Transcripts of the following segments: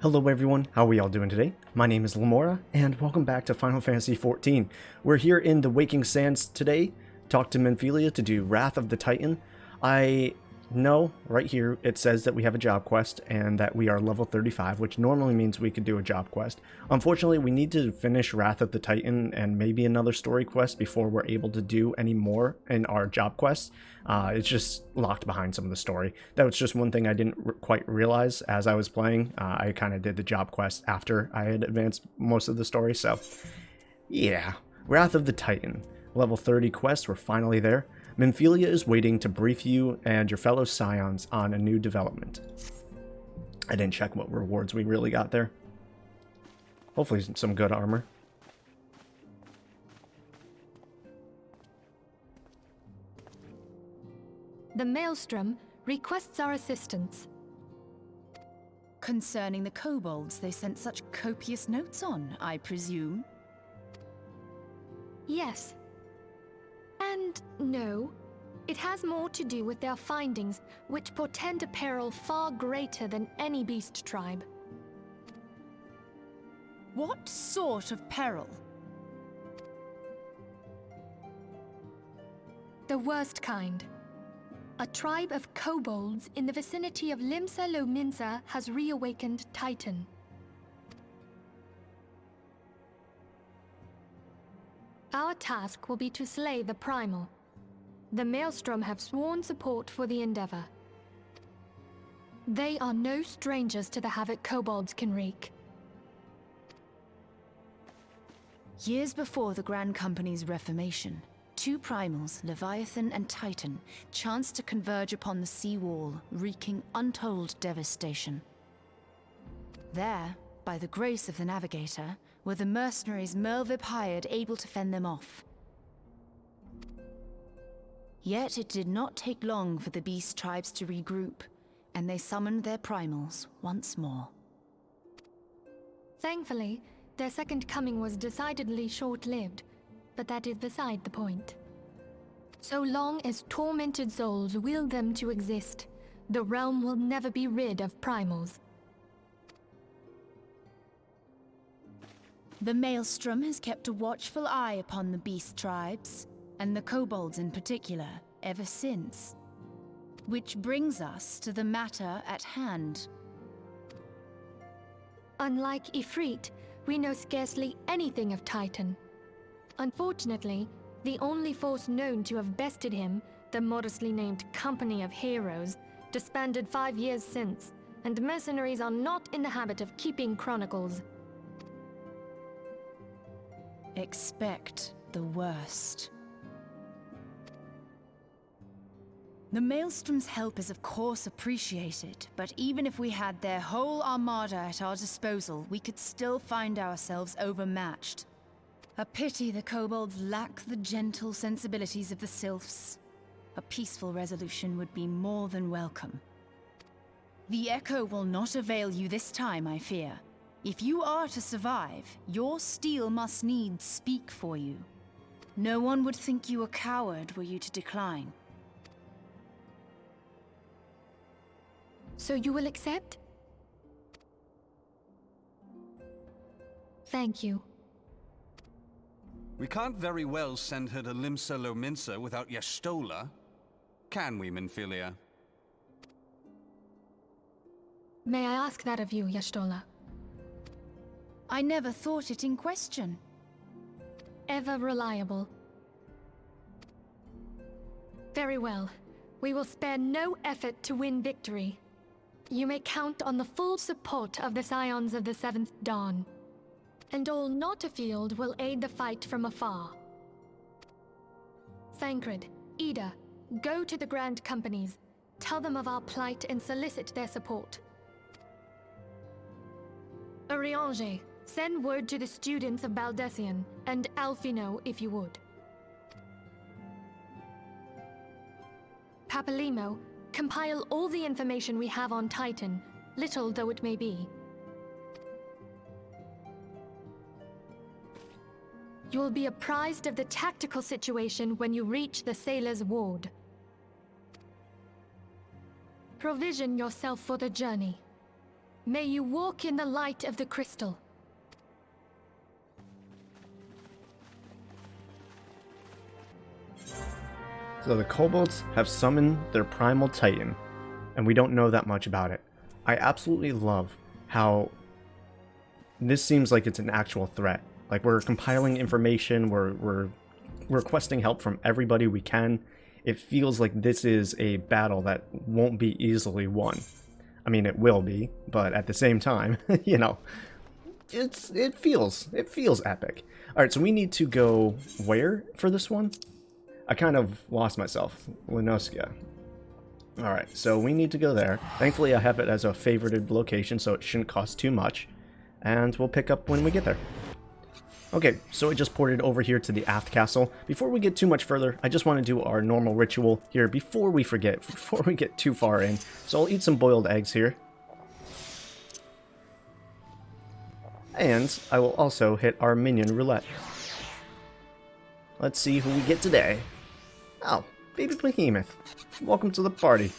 Hello everyone, how are we all doing today? My name is Lamoura, and welcome back to Final Fantasy XIV. We're here in the Waking Sands today, talk to Minfilia to do Wrath of the Titan. I know, right here, it says that we have a job quest, and that we are level 35, which normally means we could do a job quest. Unfortunately, we need to finish Wrath of the Titan and maybe another story quest before we're able to do any more in our job quests. It's just locked behind some of the story. That was just one thing I didn't quite realize as I was playing. I kind of did the job quest after I had advanced most of the story, so yeah. Wrath of the Titan. Level 30 quest, we're finally there. Minfilia is waiting to brief you and your fellow scions on a new development. I didn't check what rewards we really got there. Hopefully some good armor. The Maelstrom requests our assistance. Concerning the kobolds they sent such copious notes on, I presume? Yes. And no. It has more to do with their findings, which portend a peril far greater than any beast tribe. What sort of peril? The worst kind. A tribe of kobolds in the vicinity of Lominsan has reawakened Titan. Our task will be to slay the primal. The Maelstrom have sworn support for the endeavor. They are no strangers to the havoc kobolds can wreak. Years before the Grand Company's reformation, two primals, Leviathan and Titan, chanced to converge upon the sea wall, wreaking untold devastation. There, by the grace of the Navigator, were the mercenaries Merlvib hired able to fend them off. Yet it did not take long for the beast tribes to regroup, and they summoned their primals once more. Thankfully, their second coming was decidedly short-lived, but that is beside the point. So long as tormented souls will them to exist, the realm will never be rid of primals. The Maelstrom has kept a watchful eye upon the beast tribes, and the kobolds in particular, ever since. Which brings us to the matter at hand. Unlike Ifrit, we know scarcely anything of Titan. Unfortunately, the only force known to have bested him, the modestly named Company of Heroes, disbanded 5 years since, and mercenaries are not in the habit of keeping chronicles. Expect the worst. The Maelstrom's help is of course appreciated, but even if we had their whole armada at our disposal, we could still find ourselves overmatched. A pity the kobolds lack the gentle sensibilities of the sylphs. A peaceful resolution would be more than welcome. The echo will not avail you this time, I fear. If you are to survive, your steel must needs speak for you. No one would think you a coward were you to decline. So you will accept? Thank you. We can't very well send her to Lominsan without Y'shtola, can we, Minfilia? May I ask that of you, Y'shtola? I never thought it in question. Ever reliable. Very well. We will spare no effort to win victory. You may count on the full support of the Scions of the Seventh Dawn. And all not afield will aid the fight from afar. Thancred, Ida, go to the Grand Companies. Tell them of our plight and solicit their support. Eorzea, send word to the students of Baldesion, and Alphino if you would. Papalimo, compile all the information we have on Titan, little though it may be. You will be apprised of the tactical situation when you reach the Sailor's Ward. Provision yourself for the journey. May you walk in the light of the crystal. So the kobolds have summoned their primal titan, and we don't know that much about it. I absolutely love how this seems like it's an actual threat. Like, we're compiling information, we're requesting help from everybody we can. It feels like this is a battle that won't be easily won. I mean, it will be, but at the same time, you know, it feels epic. All right, so we need to go where for this one? I kind of lost myself. Linoskia. Alright, so we need to go there. Thankfully, I have it as a favorited location, so it shouldn't cost too much. And we'll pick up when we get there. Okay, so I just ported over here to the Aft Castle. Before we get too much further, I just want to do our normal ritual here before we forget, before we get too far in. So I'll eat some boiled eggs here. And I will also hit our minion roulette. Let's see who we get today. Oh, Baby Behemoth. Welcome to the party.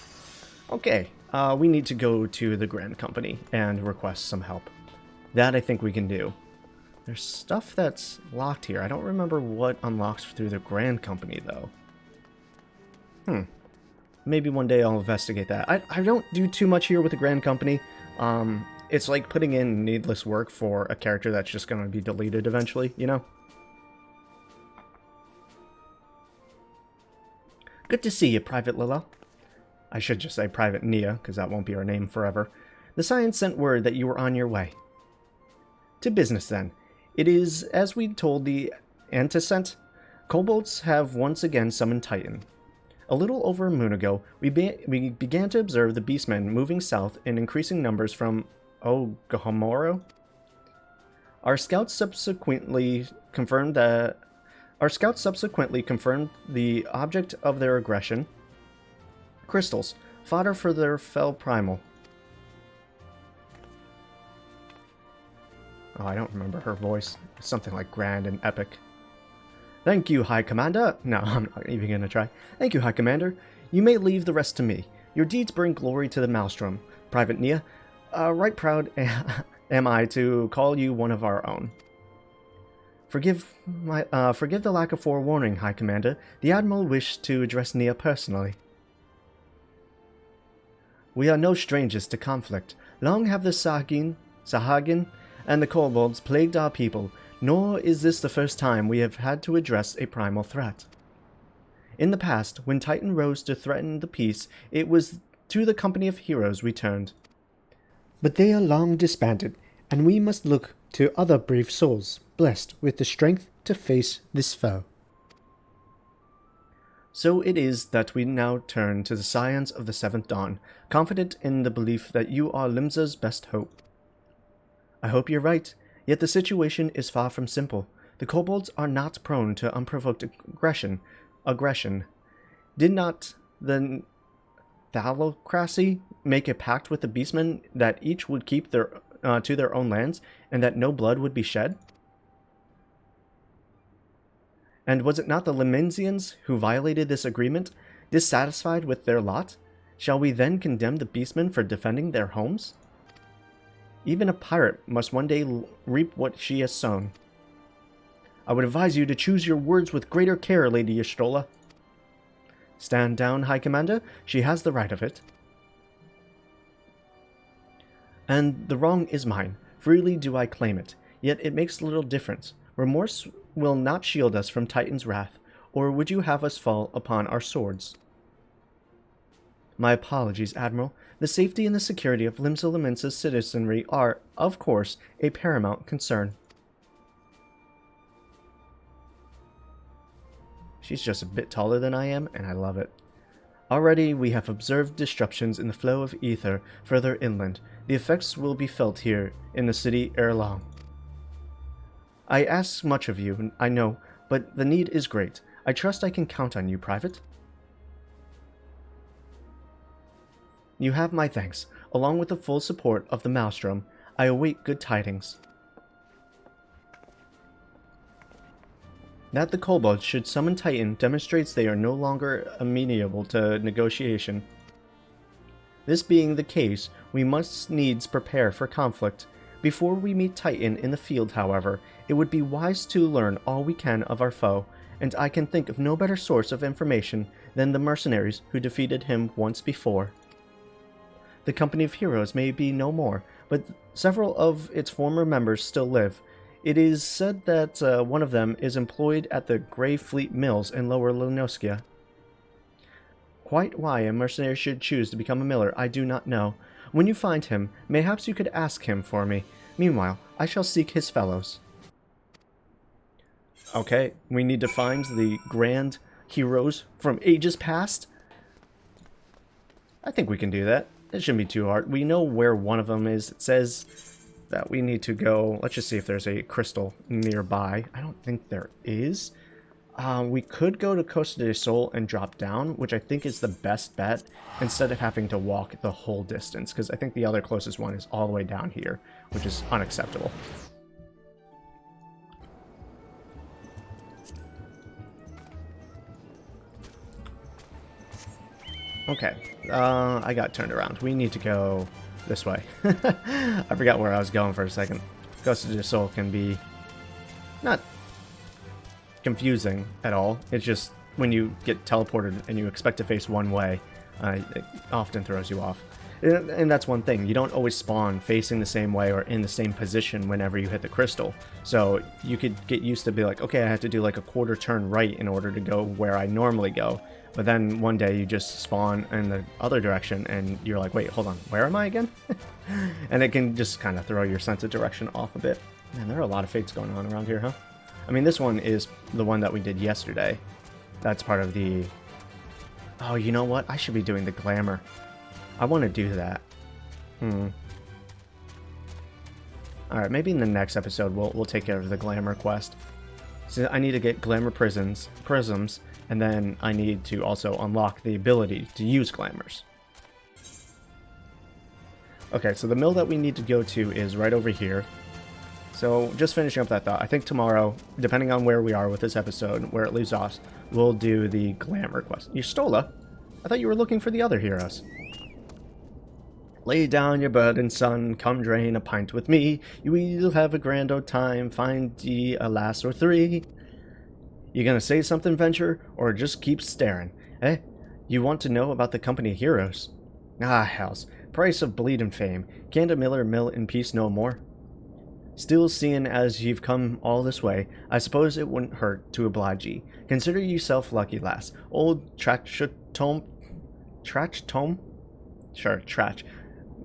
Okay, we need to go to the Grand Company and request some help. That I think we can do. There's stuff that's locked here. I don't remember what unlocks through the Grand Company, though. Maybe one day I'll investigate that. I don't do too much here with the Grand Company. It's like putting in needless work for a character that's just going to be deleted eventually, you know? Good to see you, Private Lila. I should just say Private Niah, because that won't be our name forever. The Science sent word that you were on your way. To business, then. It is, as we told the Antecedent, kobolds have once again summoned Titan. A little over a moon ago, we began to observe the beastmen moving south in increasing numbers from Gahamoro. Our scouts subsequently confirmed the object of their aggression: crystals, fodder for their fell primal. Oh, I don't remember her voice. Something like grand and epic. Thank you, High Commander. No, I'm not even gonna try. Thank you, High Commander. You may leave the rest to me. Your deeds bring glory to the Maelstrom. Private Niah, right proud am I to call you one of our own. Forgive the lack of forewarning, High Commander. The Admiral wished to address Niah personally. We are no strangers to conflict. Long have the Sahagin, and the kobolds plagued our people, nor is this the first time we have had to address a primal threat. In the past, when Titan rose to threaten the peace, it was to the company of heroes we turned. But they are long disbanded, and we must look to other brave souls, blessed with the strength to face this foe. So it is that we now turn to the scions of the Seventh Dawn, confident in the belief that you are Limsa's best hope. I hope you're right, yet the situation is far from simple. The kobolds are not prone to unprovoked aggression. Did not the Thalocracy make a pact with the beastmen that each would keep to their own lands, and that no blood would be shed? And was it not the Lominsians who violated this agreement, dissatisfied with their lot? Shall we then condemn the beastmen for defending their homes? Even a pirate must one day reap what she has sown. I would advise you to choose your words with greater care, Lady Y'shtola. Stand down, High Commander. She has the right of it. And the wrong is mine. Freely do I claim it. Yet it makes little difference. Remorse will not shield us from Titan's wrath, or would you have us fall upon our swords? My apologies, Admiral. The safety and the security of Limsa Lominsa's citizenry are, of course, a paramount concern. She's just a bit taller than I am, and I love it. Already we have observed disruptions in the flow of ether further inland. The effects will be felt here in the city ere long. I ask much of you, I know, but the need is great. I trust I can count on you, Private. You have my thanks. Along with the full support of the Maelstrom, I await good tidings. That the kobolds should summon Titan demonstrates they are no longer amenable to negotiation. This being the case, We must needs prepare for conflict. Before we meet Titan in the field, however, it would be wise to learn all we can of our foe, and I can think of no better source of information than the mercenaries who defeated him once before. The company of heroes may be no more, but several of its former members still live. It is said that one of them is employed at the Grey Fleet Mills in Lower Lunoskia. Quite why a mercenary should choose to become a miller, I do not know. When you find him, mayhaps you could ask him for me. Meanwhile, I shall seek his fellows. Okay, we need to find the grand heroes from ages past. I think we can do that. It shouldn't be too hard. We know where one of them is. It says that we need to go. Let's just see if there's a crystal nearby. I don't think there is. We could go to Costa del Sol and drop down, which I think is the best bet, instead of having to walk the whole distance, because I think the other closest one is all the way down here, which is unacceptable. Okay, I got turned around. We need to go this way. I forgot where I was going for a second. Costa del Sol can be not confusing at all. It's just when you get teleported and you expect to face one way, it often throws you off. And that's one thing. You don't always spawn facing the same way or in the same position whenever you hit the crystal. So you could get used to be like, okay, I have to do like a quarter turn right in order to go where I normally go. But then one day you just spawn in the other direction and you're like, wait, hold on, where am I again? And it can just kind of throw your sense of direction off a bit. Man, there are a lot of fates going on around here, huh? I mean, this one is the one that we did yesterday. That's part of the... Oh, you know what? I should be doing the glamour. I want to do that. Alright, maybe in the next episode we'll take care of the glamour quest. So I need to get glamour prisms, and then I need to also unlock the ability to use glamours. Okay, so the mill that we need to go to is right over here. So, just finishing up that thought, I think tomorrow, depending on where we are with this episode, where it leaves off, we'll do the glamour quest. Stola? I thought you were looking for the other heroes. Lay down your burden, son, come drain a pint with me. You'll have a grand old time, find ye a lass or three. You gonna say something, Venture, or just keep staring? Eh? You want to know about the company of heroes? Ah, hells. Price of bleed and fame. Can't a miller mill in peace no more? Still, seeing as you've come all this way, I suppose it wouldn't hurt to oblige ye. Consider yourself lucky, lass. Old Trach-tome? Sure, Trach.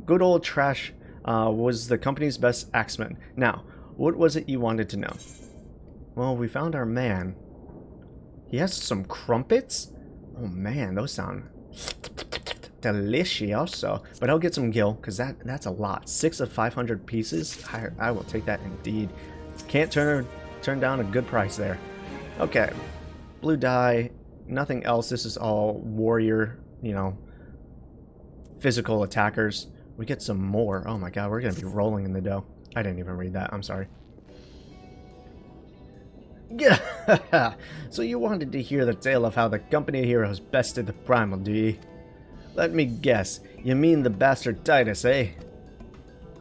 Good old Trash was the company's best axeman. Now, what was it you wanted to know? Well, we found our man. He has some crumpets? Oh man, those sound delicioso. But I'll get some gil, because that's a lot. 6 of 500 pieces? I will take that indeed. Can't turn down a good price there. Okay. Blue dye. Nothing else. This is all warrior, physical attackers. We get some more. Oh my god, we're going to be rolling in the dough. I didn't even read that. I'm sorry. So you wanted to hear the tale of how the company of heroes bested the primal, do ye? Let me guess, you mean the bastard Tidus, eh?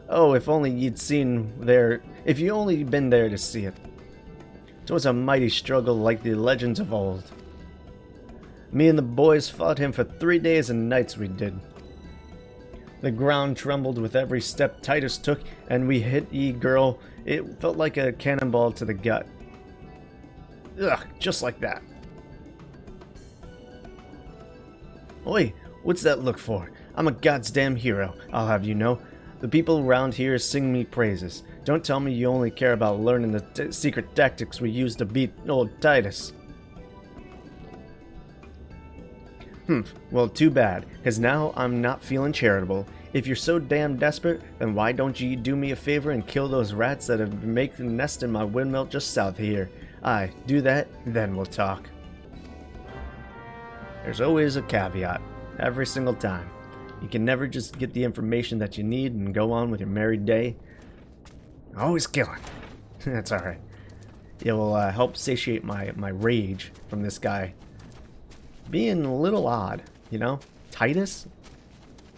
Oh, if only you'd seen there, if you only been there to see it. 'Twas a mighty struggle like the legends of old. Me and the boys fought him for 3 days and nights we did. The ground trembled with every step Tidus took, and we hit ye, girl. It felt like a cannonball to the gut. Ugh, just like that. Oi, what's that look for? I'm a goddamn hero, I'll have you know. The people around here sing me praises. Don't tell me you only care about learning the secret tactics we used to beat old Tidus. Well, too bad, because now I'm not feeling charitable. If you're so damn desperate, then why don't you do me a favor and kill those rats that have been making a nest in my windmill just south of here? Aye, do that, then we'll talk. There's always a caveat, every single time. You can never just get the information that you need and go on with your merry day. Always killing. That's alright. It will help satiate my rage from this guy being a little odd, Tidus?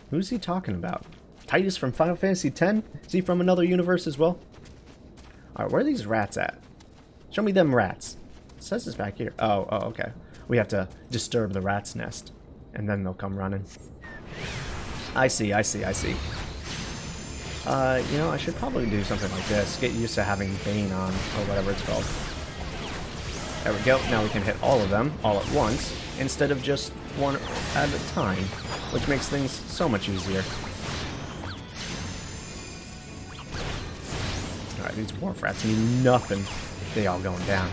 Who's he talking about? Tidus from Final Fantasy X? Is he from another universe as well? Alright, where are these rats at? Show me them rats. It says it's back here. Oh, okay. We have to disturb the rat's nest. And then they'll come running. I see. You know, I should probably do something like this. Get used to having Bane on, or whatever it's called. There we go. Now we can hit all of them, all at once, instead of just one at a time, which makes things so much easier. Alright, these dwarf rats mean nothing. They all going down.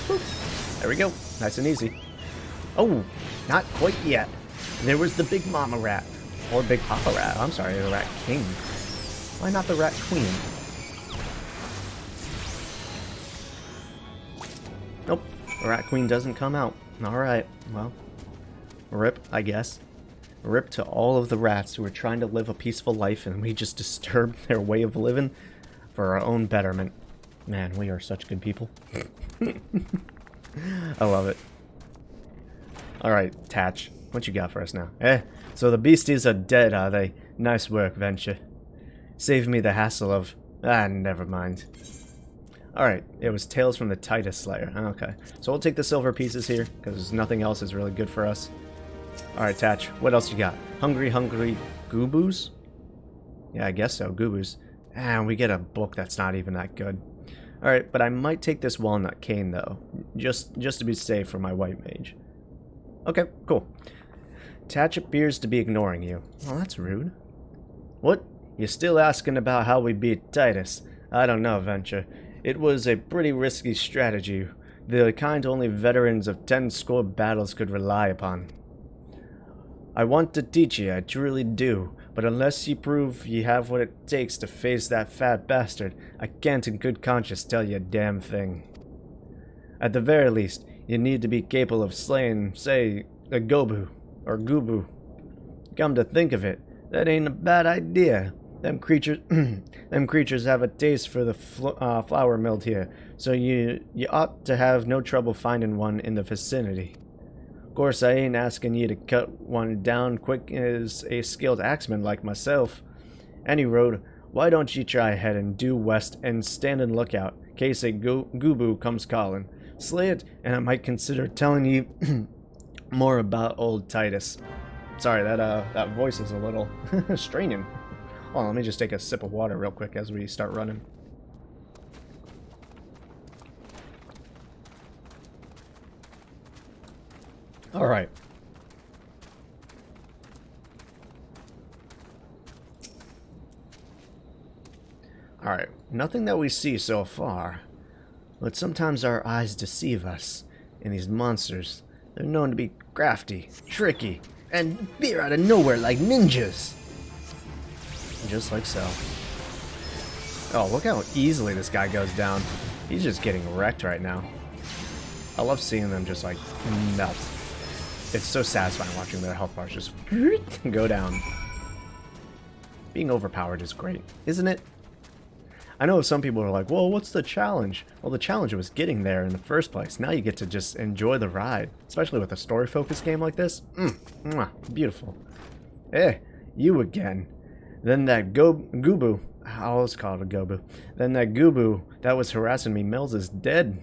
Whew. There we go. Nice and easy. Oh, not quite yet. There was the big mama rat. Or big papa rat. I'm sorry, the rat king. Why not the rat queen? Nope, the rat queen doesn't come out. Alright, well, rip, I guess. Rip to all of the rats who are trying to live a peaceful life and we just disturb their way of living for our own betterment. Man, we are such good people. I love it. Alright, Tatch, what you got for us now? So the beasties are dead, are they? Nice work, Venture. Save me the hassle of... never mind. Alright, it was Tales from the Tidus Slayer. Okay, so we'll take the silver pieces here, because nothing else is really good for us. Alright, Tatch, what else you got? Hungry Goobues? Yeah, I guess so, Goobues. And we get a book that's not even that good. Alright, but I might take this walnut cane, though. Just to be safe for my white mage. Okay, cool. Tatch appears to be ignoring you. Well, that's rude. What? You're still asking about how we beat Tidus? I don't know, Venture. It was a pretty risky strategy, the kind only veterans of 10 score battles could rely upon. I want to teach you, I truly do, but unless you prove you have what it takes to face that fat bastard, I can't in good conscience tell you a damn thing. At the very least, you need to be capable of slaying, say, a Gobu, or Gooboo. Come to think of it, that ain't a bad idea. Them creatures have a taste for the flour milled here, so you ought to have no trouble finding one in the vicinity. Of course, I ain't asking you to cut one down quick as a skilled axeman like myself. Any road, why don't you try ahead and due west and stand and look out, in case a Gooboo comes calling. Slay it, and I might consider telling you more about old Tidus. Sorry, that voice is a little straining. Oh, let me just take a sip of water real quick as we start running. Alright. Alright, nothing that we see so far. But sometimes our eyes deceive us. And these monsters, they're known to be crafty, tricky, and appear out of nowhere like ninjas. Just like so. Oh, look how easily this guy goes down. He's just getting wrecked right now. I love seeing them just like melt. It's so satisfying watching their health bars just go down. Being overpowered is great, isn't it? I know some people are like, well, what's the challenge? Well, the challenge was getting there in the first place. Now you get to just enjoy the ride, especially with a story-focused game like this. Beautiful. You again. Then that Gooboo, I always call it a Gooboo. Then that Gooboo that was harassing me, Mills, is dead.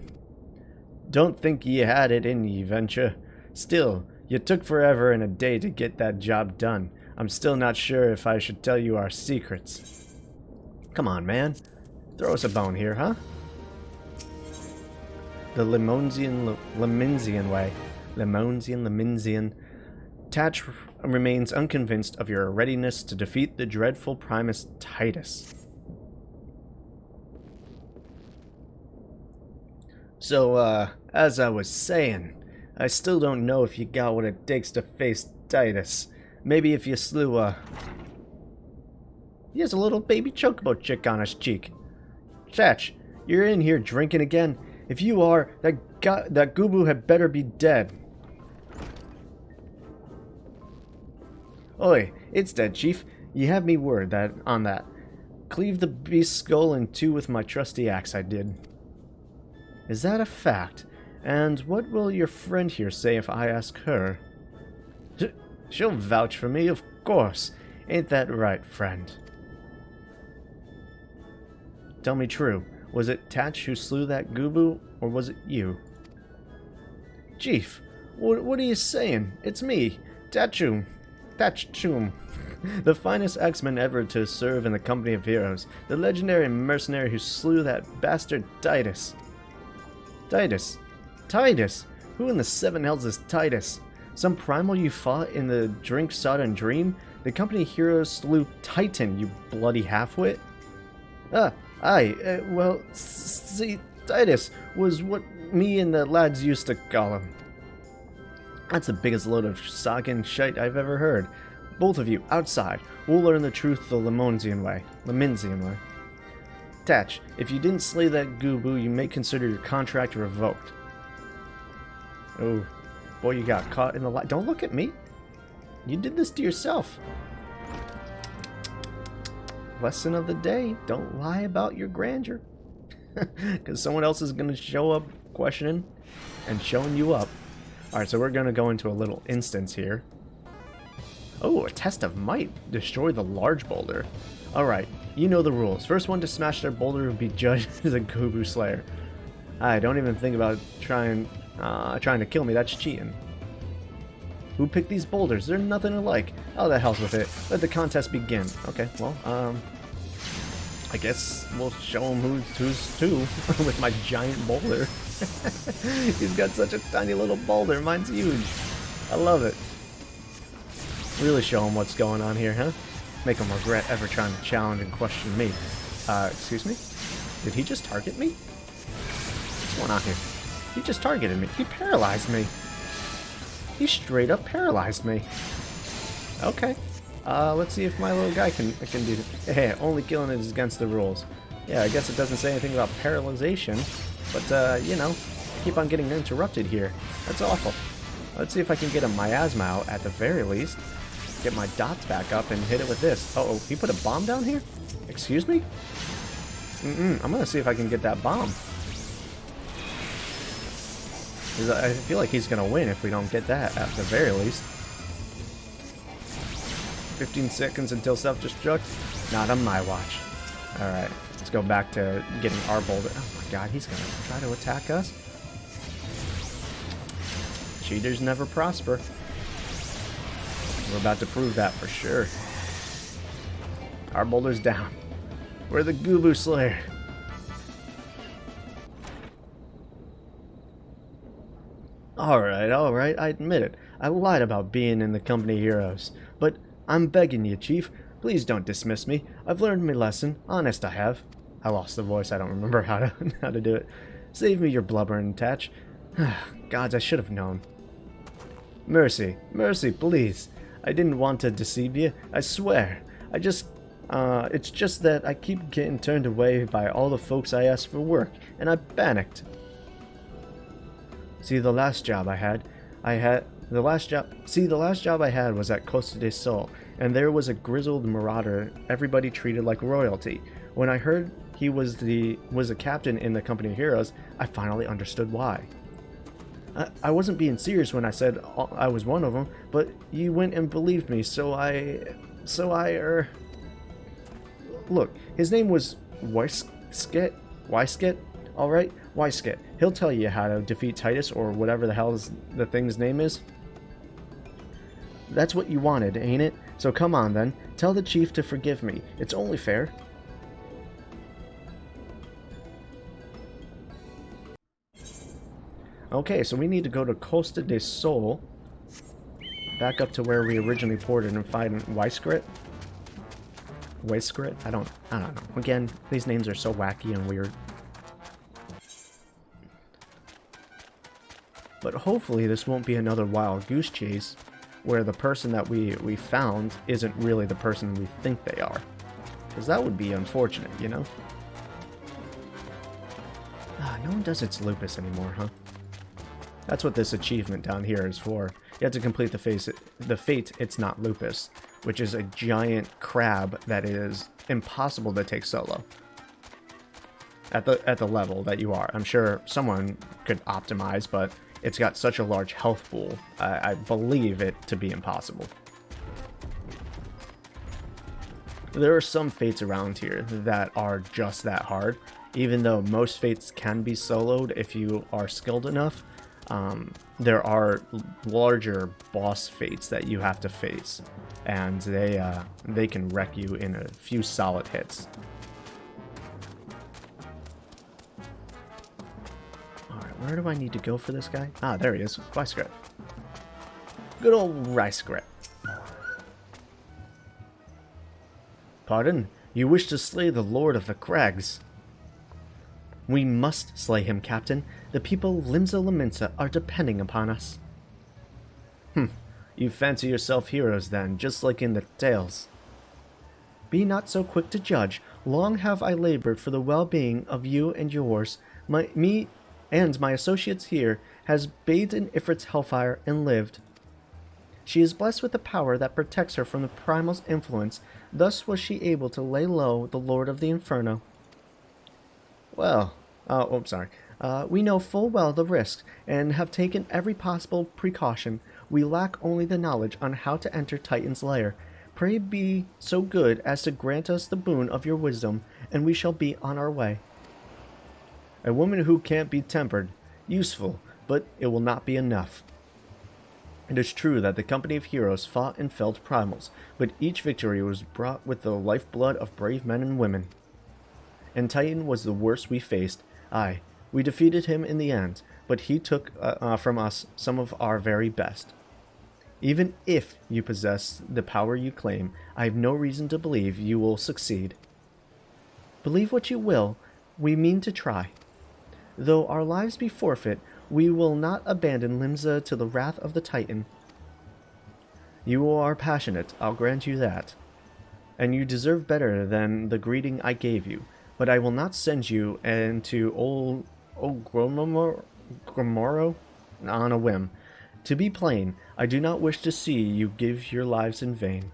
Don't think ye had it in ye, Venture. Still, you took forever and a day to get that job done. I'm still not sure if I should tell you our secrets. Come on, man. Throw us a bone here, huh? The Lominsan way. Lominsan. Tatch remains unconvinced of your readiness to defeat the dreadful Primus Tidus. So, as I was saying, I still don't know if you got what it takes to face Tidus. Maybe if you slew he has a little baby chocobo chick on his cheek. Tatch, you're in here drinking again? If you are, that Gooboo had better be dead. Oi, it's dead, Chief. You have me word on that. Cleave the beast's skull in two with my trusty axe, I did. Is that a fact? And what will your friend here say if I ask her? She'll vouch for me, of course. Ain't that right, friend? Tell me true. Was it Tatch who slew that Goobue, or was it you? Chief, what are you saying? It's me, Tatchum. The finest X-Men ever to serve in the company of heroes. The legendary mercenary who slew that bastard Tidus. Tidus? Who in the seven hells is Tidus? Some primal you fought in the drink-sodden dream? The company heroes slew Titan, you bloody halfwit? Well, see, Tidus was what me and the lads used to call him. That's the biggest load of soggin' shite I've ever heard. Both of you, outside. We'll learn the truth the Lamoursian way. Tatch, if you didn't slay that Goobue, you may consider your contract revoked. Oh, boy, you got caught in the lie. Don't look at me. You did this to yourself. Lesson of the day, don't lie about your grandeur. Because someone else is going to show up questioning and showing you up. Alright, so we're going to go into a little instance here. Oh, a test of might. Destroy the large boulder. Alright, you know the rules. First one to smash their boulder will be judged as a Goobue Slayer. Don't even think about trying to kill me. That's cheating. Who picked these boulders? They're nothing alike. Oh, the hell's with it. Let the contest begin. Okay, well, I guess we'll show him who's who with my giant boulder. He's got such a tiny little boulder. Mine's huge. I love it. Really show him what's going on here, huh? Make him regret ever trying to challenge and question me. Excuse me? Did he just target me? What's going on here? He just targeted me. He paralyzed me. He straight up paralyzed me. Okay. Let's see if my little guy can do it. Hey, only killing it is against the rules. Yeah, I guess it doesn't say anything about paralyzation. But, you know, keep on getting interrupted here. That's awful. Let's see if I can get a miasma out at the very least. Get my dots back up and hit it with this. Uh-oh, he put a bomb down here? Excuse me? I'm gonna see if I can get that bomb. I feel like he's gonna win if we don't get that at the very least. 15 seconds until self-destruct. Not on my watch. Alright, let's go back to getting our boulder. Oh my god, he's gonna try to attack us. Cheaters never prosper. We're about to prove that for sure. Our boulder's down. We're the Goobue Slayer. Alright, I admit it. I lied about being in the company of heroes. But I'm begging you, Chief, please don't dismiss me. I've learned my lesson. Honest, I have. I lost the voice. I don't remember how to do it. Save me your blubbering, Tatch. Gods, I should have known. Mercy, please. I didn't want to deceive you. I swear. It's just that I keep getting turned away by all the folks I ask for work, and I panicked. See, the last job I had was at Costa del Sol, and there was a grizzled marauder everybody treated like royalty. When I heard he was a captain in the company of heroes, I finally understood why. I wasn't being serious when I said I was one of them, but you went and believed me, so look, his name was Weisket, alright? Weisket. He'll tell you how to defeat Tidus, or whatever the hell the thing's name is. That's what you wanted, ain't it? So come on then, tell the chief to forgive me. It's only fair. Okay, so we need to go to Costa del Sol, back up to where we originally ported and find Weisket. I don't know. Again, these names are so wacky and weird. But hopefully this won't be another wild goose chase where the person that we found isn't really the person we think they are. Because that would be unfortunate, you know? No one does its lupus anymore, huh? That's what this achievement down here is for. You have to complete the fate It's Not Lupus, which is a giant crab that is impossible to take solo. at the level that you are. I'm sure someone could optimize, but it's got such a large health pool. I believe it to be impossible. There are some fates around here that are just that hard, even though most fates can be soloed if you are skilled enough. There are larger boss fates that you have to face, and they can wreck you in a few solid hits. Alright, where do I need to go for this guy? Ah, there he is. Rice Grit. Good old Rice Grit. Pardon? You wish to slay the Lord of the Crags? We must slay him, Captain. The people of Lominsan are depending upon us. You fancy yourself heroes then, just like in the tales. Be not so quick to judge. Long have I labored for the well-being of you and yours. Me and my associates here has bathed in Ifrit's hellfire and lived. She is blessed with the power that protects her from the primal's influence. Thus was she able to lay low the Lord of the Inferno. Well, we know full well the risks, and have taken every possible precaution. We lack only the knowledge on how to enter Titan's lair. Pray be so good as to grant us the boon of your wisdom, and we shall be on our way. A woman who can't be tempered. Useful, but it will not be enough. It is true that the company of heroes fought and felled primals, but each victory was brought with the lifeblood of brave men and women. And Titan was the worst we faced. Aye, we defeated him in the end, but he took from us some of our very best. Even if you possess the power you claim, I have no reason to believe you will succeed. Believe what you will, we mean to try. Though our lives be forfeit, we will not abandon Limsa to the wrath of the Titan. You are passionate, I'll grant you that. And you deserve better than the greeting I gave you, but I will not send you into old Grimoro on a whim. To be plain, I do not wish to see you give your lives in vain.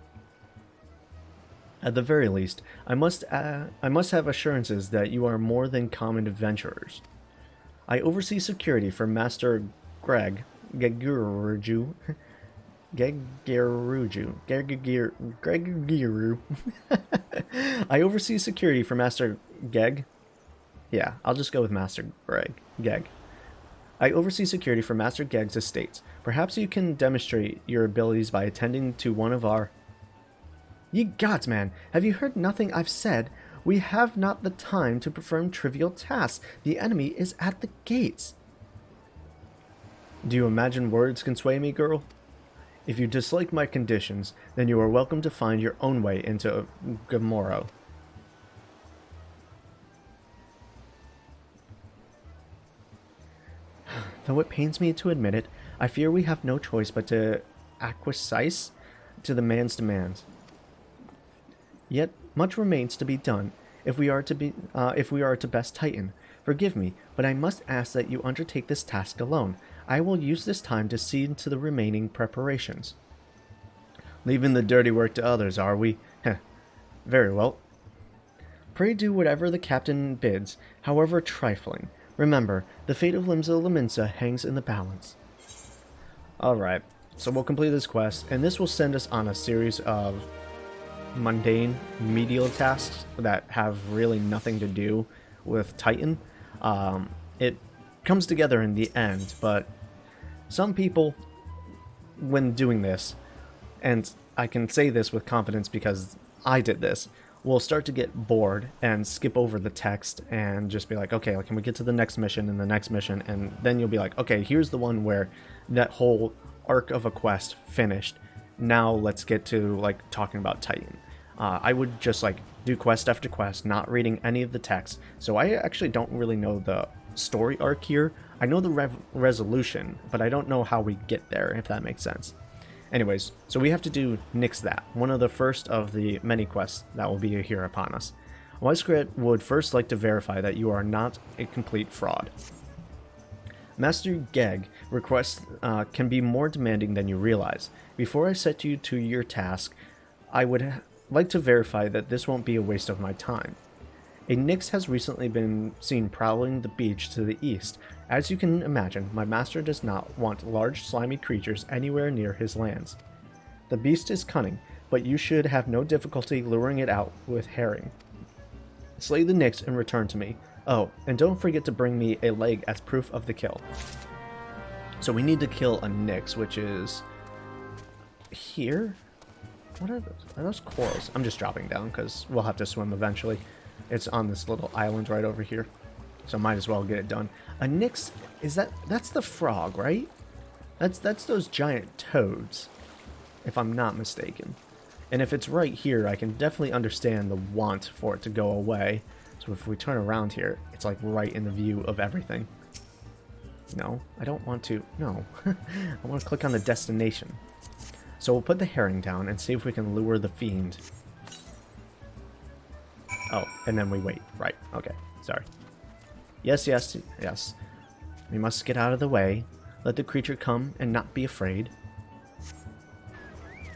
At the very least, I must have assurances that you are more than common adventurers. I oversee security for Master Geguruju. I oversee security for Master Geg. Yeah, I'll just go with Master Geg. I oversee security for Master Geg's estates. Perhaps you can demonstrate your abilities by attending to one of our... Ye gods, man, have you heard nothing I've said? We have not the time to perform trivial tasks. The enemy is at the gates. Do you imagine words can sway me, girl? If you dislike my conditions, then you are welcome to find your own way into Gamoro. Though it pains me to admit it, I fear we have no choice but to acquiesce to the man's demands. Yet much remains to be done if we are to best Titan. Forgive me, but I must ask that you undertake this task alone. I will use this time to see to the remaining preparations. Leaving the dirty work to others, are we? Heh. Very well. Pray do whatever the captain bids, however trifling. Remember, the fate of Lominsan hangs in the balance. Alright, so we'll complete this quest, and this will send us on a series of mundane medial tasks that have really nothing to do with Titan. It comes together in the end, but some people, when doing this, and I can say this with confidence because I did this, will start to get bored and skip over the text and just be like, okay, can we get to the next mission and the next mission? And then you'll be like, okay, here's the one where that whole arc of a quest finished. Now let's get to talking about Titan. I would just do quest after quest, not reading any of the text. So I actually don't really know the story arc here. I know the resolution, but I don't know how we get there, if that makes sense. Anyways, so we have to do Nix that, one of the first of the many quests that will be here upon us. Wisegrit would first like to verify that you are not a complete fraud. Master Geg requests can be more demanding than you realize. Before I set you to your task, I would like to verify that this won't be a waste of my time. A Nyx has recently been seen prowling the beach to the east. As you can imagine, my master does not want large slimy creatures anywhere near his lands. The beast is cunning, but you should have no difficulty luring it out with herring. Slay the Nyx and return to me. Oh, and don't forget to bring me a leg as proof of the kill. So we need to kill a Nyx, which is here? What are those? Are those corals? I'm just dropping down because we'll have to swim eventually. It's on this little island right over here. So might as well get it done. A Nyx, that's the frog, right? That's those giant toads, if I'm not mistaken. And if it's right here, I can definitely understand the want for it to go away. So if we turn around here, it's like right in the view of everything. No, I don't want to. No, I want to click on the destination. So we'll put the herring down and see if we can lure the fiend. Oh, and then we wait. Right, okay, sorry. Yes, yes, yes. We must get out of the way. Let the creature come and not be afraid.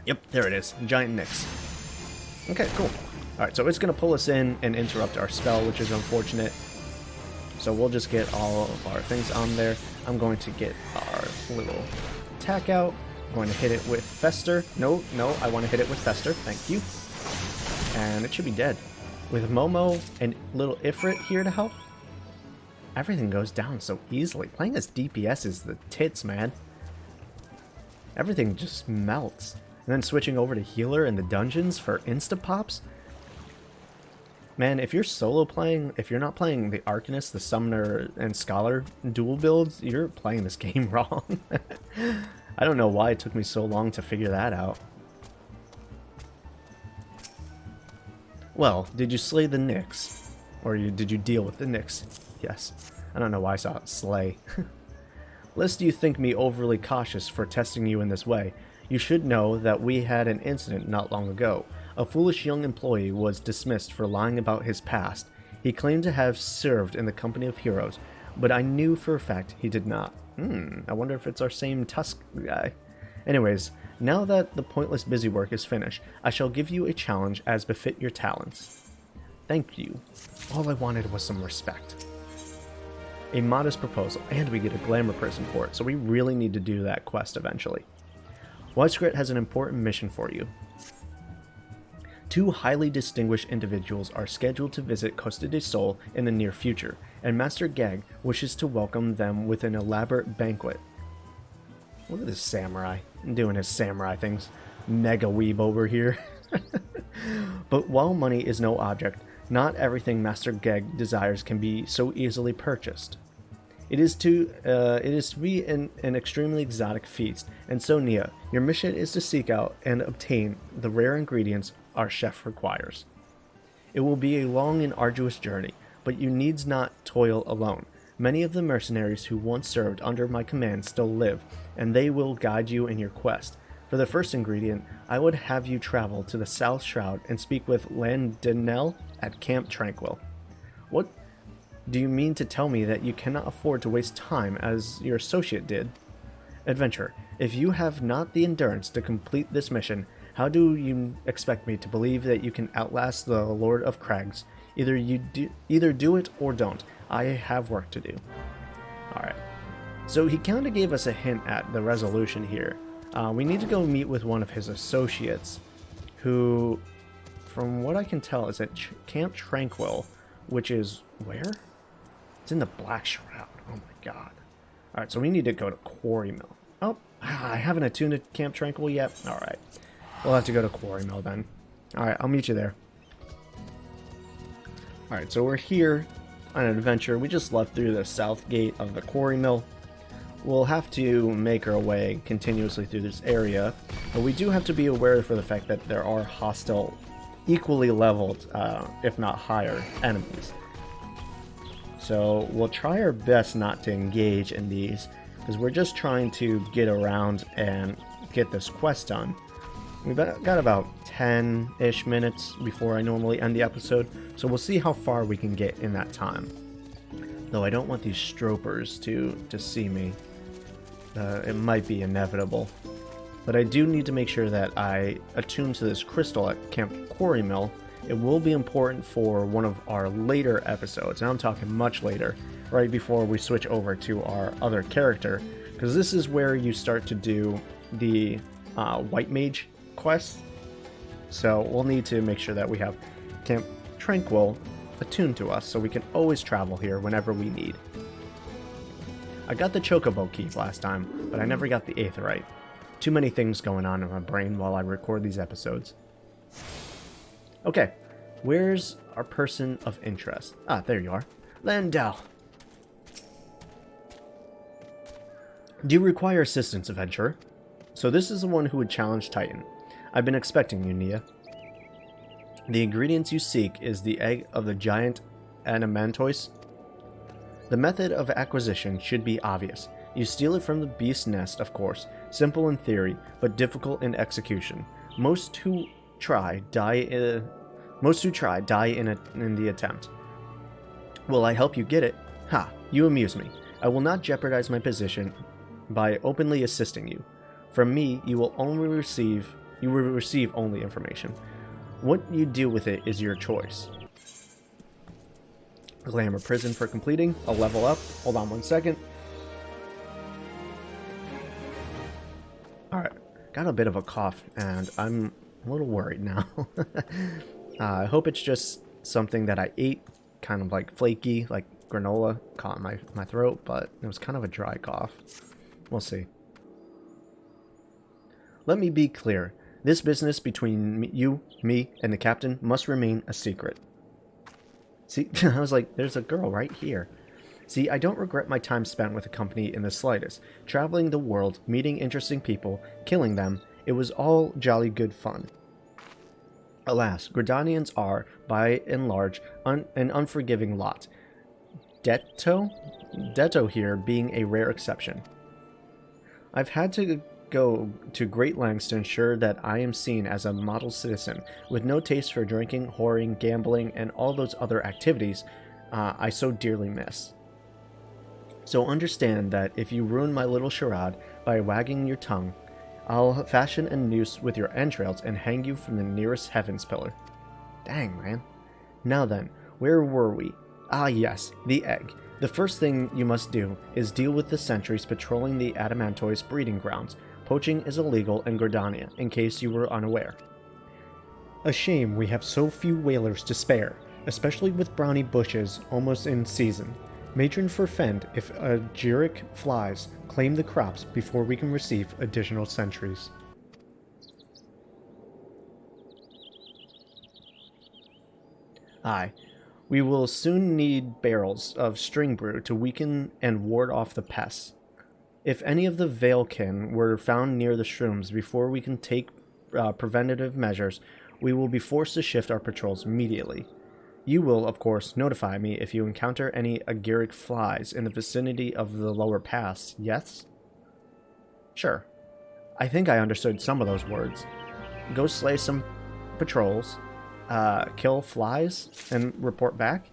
Yep, there it is. Giant Nyx. Okay, cool. Alright, so it's going to pull us in and interrupt our spell, which is unfortunate. So we'll just get all of our things on there. I'm going to get our little attack out. I'm going to hit it with Fester. No, I want to hit it with Fester. Thank you. And it should be dead. With Momo and little Ifrit here to help, everything goes down so easily. Playing as DPS is the tits, man. Everything just melts. And then switching over to healer in the dungeons for insta-pops. Man, if you're solo playing, if you're not playing the Arcanist, the Summoner, and Scholar dual builds, you're playing this game wrong. I don't know why it took me so long to figure that out. Well, did you slay the Nyx? Or did you deal with the Nyx? Yes. I don't know why I saw it slay. Lest you think me overly cautious for testing you in this way, you should know that we had an incident not long ago. A foolish young employee was dismissed for lying about his past. He claimed to have served in the company of heroes, but I knew for a fact he did not. I wonder if it's our same Tusk guy. Anyways, now that the pointless busy work is finished, I shall give you a challenge as befit your talents. Thank you. All I wanted was some respect. A modest proposal, and we get a glamour prison for it, so we really need to do that quest eventually. Widescrit has an important mission for you. 2 highly distinguished individuals are scheduled to visit Costa del Sol in the near future, and Master Gag wishes to welcome them with an elaborate banquet. Look at this samurai, doing his samurai things. Mega weeb over here. But while money is no object, not everything Master Gag desires can be so easily purchased. It is to be an extremely exotic feast, and so Niah, your mission is to seek out and obtain the rare ingredients our chef requires. It will be a long and arduous journey, but you needs not toil alone. Many of the mercenaries who once served under my command still live, and they will guide you in your quest. For the first ingredient, I would have you travel to the South Shroud and speak with Landinel at Camp Tranquil. What? Do you mean to tell me that you cannot afford to waste time as your associate did? Adventurer, if you have not the endurance to complete this mission, how do you expect me to believe that you can outlast the Lord of Crags? Either do it or don't. I have work to do. Alright. So he kind of gave us a hint at the resolution here. We need to go meet with one of his associates, who, from what I can tell, is at Camp Tranquil, which is where? It's in the Black Shroud. Oh my god. Alright, so we need to go to Quarry Mill. Oh, I haven't attuned to Camp Tranquil yet. Alright. We'll have to go to Quarry Mill then. Alright, I'll meet you there. Alright, so we're here on an adventure. We just left through the south gate of the Quarry Mill. We'll have to make our way continuously through this area, but we do have to be aware for the fact that there are hostile, equally leveled, if not higher, enemies. So we'll try our best not to engage in these, because we're just trying to get around and get this quest done. We've got about 10-ish minutes before I normally end the episode, so we'll see how far we can get in that time. Though I don't want these stropers to see me. It might be inevitable. But I do need to make sure that I attune to this crystal at Camp Quarry Mill, It will be important for one of our later episodes, and I'm talking much later, right before we switch over to our other character, because this is where you start to do the White Mage quest. So we'll need to make sure that we have Camp Tranquil attuned to us, so we can always travel here whenever we need. I got the Chocobo key last time, but I never got the Aetheryte. Too many things going on in my brain while I record these episodes. Okay, where's our person of interest? Ah, there you are. Landau. Do you require assistance, adventurer? So this is the one who would challenge Titan. I've been expecting you, Niah. The ingredients you seek is the egg of the giant Adamantoise. The method of acquisition should be obvious. You steal it from the beast's nest, of course. Simple in theory, but difficult in execution. Most who try die in the attempt. Will I help you get it? Ha, you amuse me. I will not jeopardize my position by openly assisting you. From me, you will receive only information. What you do with it is your choice. Glamour Prison for completing. I'll level up. Hold on 1 second. Alright, got a bit of a cough, and I'm a little worried now. I hope it's just something that I ate, kind of like flaky, like granola, caught in my throat, but it was kind of a dry cough. We'll see. Let me be clear. This business between you, me, and the captain must remain a secret. See, I was like, there's a girl right here. See, I don't regret my time spent with the company in the slightest. Traveling the world, meeting interesting people, killing them, it was all jolly good fun. Alas, Gridanians are, by and large, an unforgiving lot. Detto here being a rare exception. I've had to go to great lengths to ensure that I am seen as a model citizen, with no taste for drinking, whoring, gambling, and all those other activities I so dearly miss. So understand that if you ruin my little charade by wagging your tongue, I'll fashion a noose with your entrails and hang you from the nearest heavens pillar. Dang, man. Now then, where were we? Ah yes, the egg. The first thing you must do is deal with the sentries patrolling the Adamantoise breeding grounds. Poaching is illegal in Gridania, in case you were unaware. A shame we have so few whalers to spare, especially with brownie bushes almost in season. Matron forfend if Juric flies claim the crops before we can receive additional sentries. Aye. We will soon need barrels of string brew to weaken and ward off the pests. If any of the Veilkin were found near the shrooms before we can take preventative measures, we will be forced to shift our patrols immediately. You will, of course, notify me if you encounter any agaric flies in the vicinity of the lower pass, yes? Sure. I think I understood some of those words. Go slay some patrols, kill flies, and report back?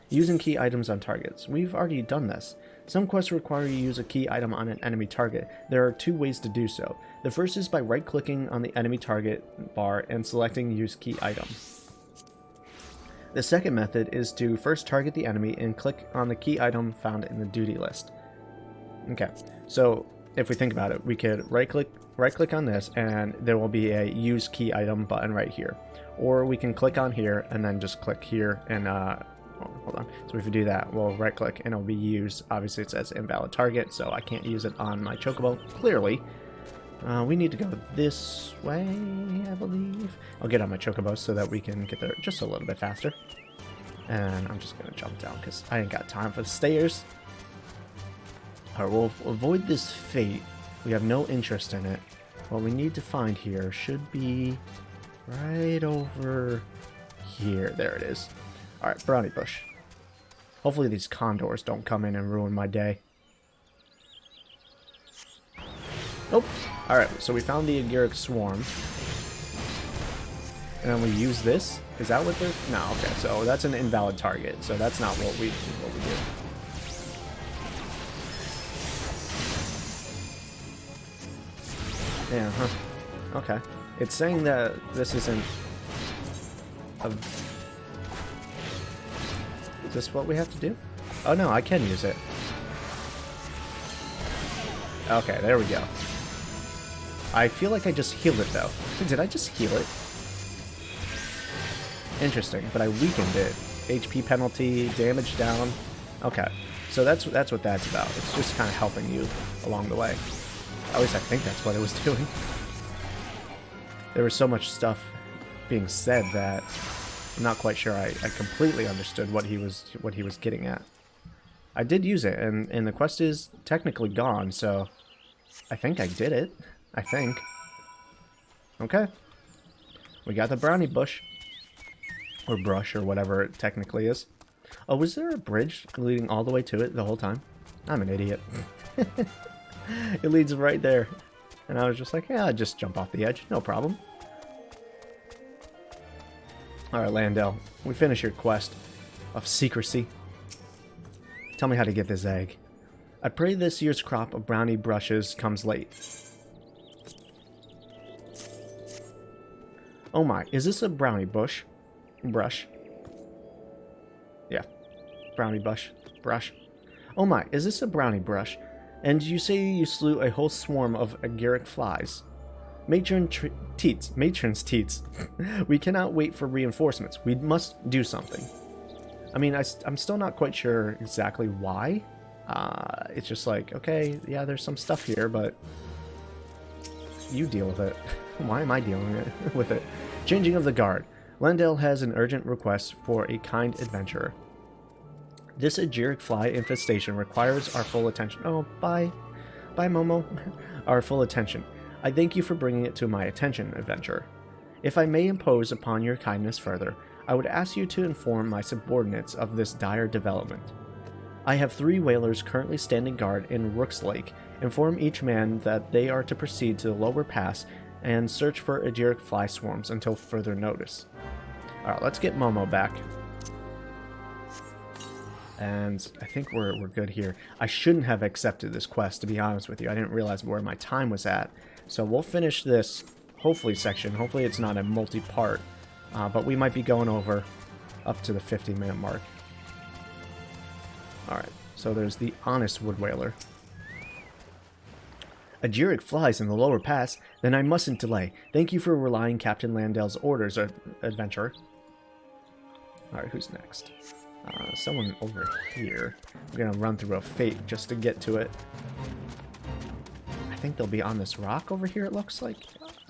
Using key items on targets. We've already done this. Some quests require you to use a key item on an enemy target. There are two ways to do so. The first is by right-clicking on the enemy target bar and selecting Use Key Item. The second method is to first target the enemy and click on the key item found in the duty list. Okay, so if we think about it, we could right-click on this, and there will be a Use Key Item button right here. Or we can click on here and then just click here and hold on. So if we do that, we'll right click and it'll be used. Obviously it says invalid target, so I can't use it on my chocobo, clearly. We need to go this way, I believe. I'll get on my chocobo so that we can get there just a little bit faster. And I'm just gonna jump down because I ain't got time for the stairs. Alright, we'll avoid this fate. We have no interest in it. What we need to find here should be right over here. There it is. Alright, brownie bush. Hopefully these condors don't come in and ruin my day. Nope. Alright, so we found the agaric swarm. And then we use this. Is that what they're... No, okay, so that's an invalid target. So that's not what we do. Yeah, huh. Okay. It's saying that this isn't... of... Is this what we have to do? Oh no, I can use it. Okay, there we go. I feel like I just healed it though. Did I just heal it? Interesting, but I weakened it. HP penalty, damage down. Okay, so that's what that's about. It's just kind of helping you along the way. At least I think that's what it was doing. There was so much stuff being said that I'm not quite sure I completely understood what he was getting at. I did use it, and the quest is technically gone, so I think I did it. I think. Okay. We got the brownie bush. Or brush, or whatever it technically is. Oh, was there a bridge leading all the way to it the whole time? I'm an idiot. It leads right there. And I was just like, yeah, I'll just jump off the edge. No problem. Alright, Landel. We finish your quest of secrecy. Tell me how to get this egg. I pray this year's crop of brownie brushes comes late. Oh my, is this a brownie bush? Brush. Yeah. Brownie bush. Brush. Oh my, is this a brownie brush? And you say you slew a whole swarm of agaric flies. Matron's teats. We cannot wait for reinforcements. We must do something. I mean, I'm still not quite sure exactly why. It's just like, okay, yeah, there's some stuff here, but you deal with it. Why am I dealing with it? Changing of the guard. Landel has an urgent request for a kind adventurer. This agaric fly infestation requires our full attention. Oh, bye. Bye, Momo. Our full attention. I thank you for bringing it to my attention, adventurer. If I may impose upon your kindness further, I would ask you to inform my subordinates of this dire development. I have 3 whalers currently standing guard in Rook's Lake. Inform each man that they are to proceed to the lower pass and search for agaric fly swarms until further notice. Alright, let's get Momo back. And I think we're good here. I shouldn't have accepted this quest, to be honest with you. I didn't realize where my time was at. So we'll finish this, hopefully, section. Hopefully it's not a multi-part. But we might be going over up to the 50-minute mark. Alright, so there's the Honest Wood Whaler. Agaric flies in the lower pass? Then I mustn't delay. Thank you for relying Captain Landel's orders, adventurer. Alright, who's next? Someone over here. I'm gonna run through a fate just to get to it. I think they'll be on this rock over here, it looks like.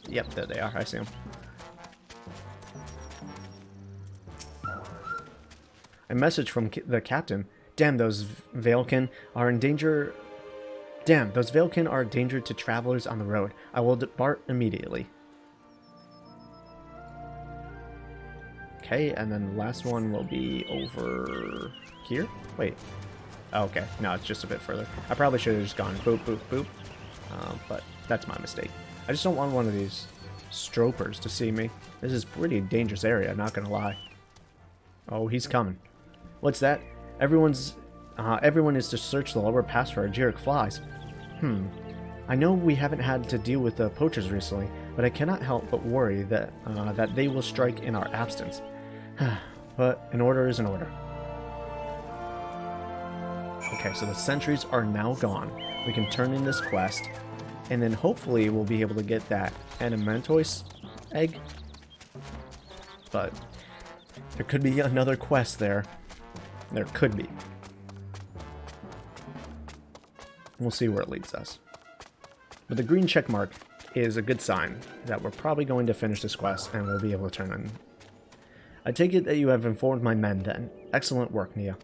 Yep, there they are. I see them. A message from the captain. Damn, those Veilkin are in danger. Damn, those Veilkin are a danger to travelers on the road. I will depart immediately. Okay, and then the last one will be over here? Wait. Oh, okay. No, it's just a bit further. I probably should have just gone boop, boop, boop. But that's my mistake. I just don't want one of these stropers to see me. This is a pretty dangerous area, not gonna lie. Oh, he's coming. What's that? Everyone is to search the lower pass for agaric flies. I know we haven't had to deal with the poachers recently, but I cannot help but worry that they will strike in our absence. But an order is an order. Okay, so the sentries are now gone. We can turn in this quest, and then hopefully we'll be able to get that Animentois egg. But there could be another quest there. There could be. We'll see where it leads us. But the green check mark is a good sign that we're probably going to finish this quest and we'll be able to turn in. I take it that you have informed my men then. Excellent work, Niah.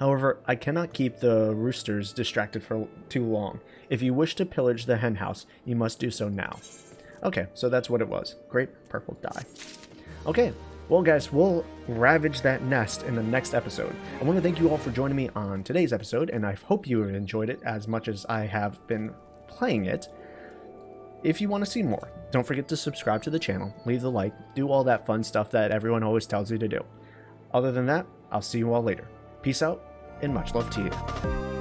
However, I cannot keep the roosters distracted for too long. If you wish to pillage the henhouse, you must do so now. Okay, so that's what it was. Great purple dye. Okay, well guys, we'll ravage that nest in the next episode. I want to thank you all for joining me on today's episode, and I hope you enjoyed it as much as I have been playing it. If you want to see more, don't forget to subscribe to the channel, leave the like, do all that fun stuff that everyone always tells you to do. Other than that, I'll see you all later. Peace out, and much love to you.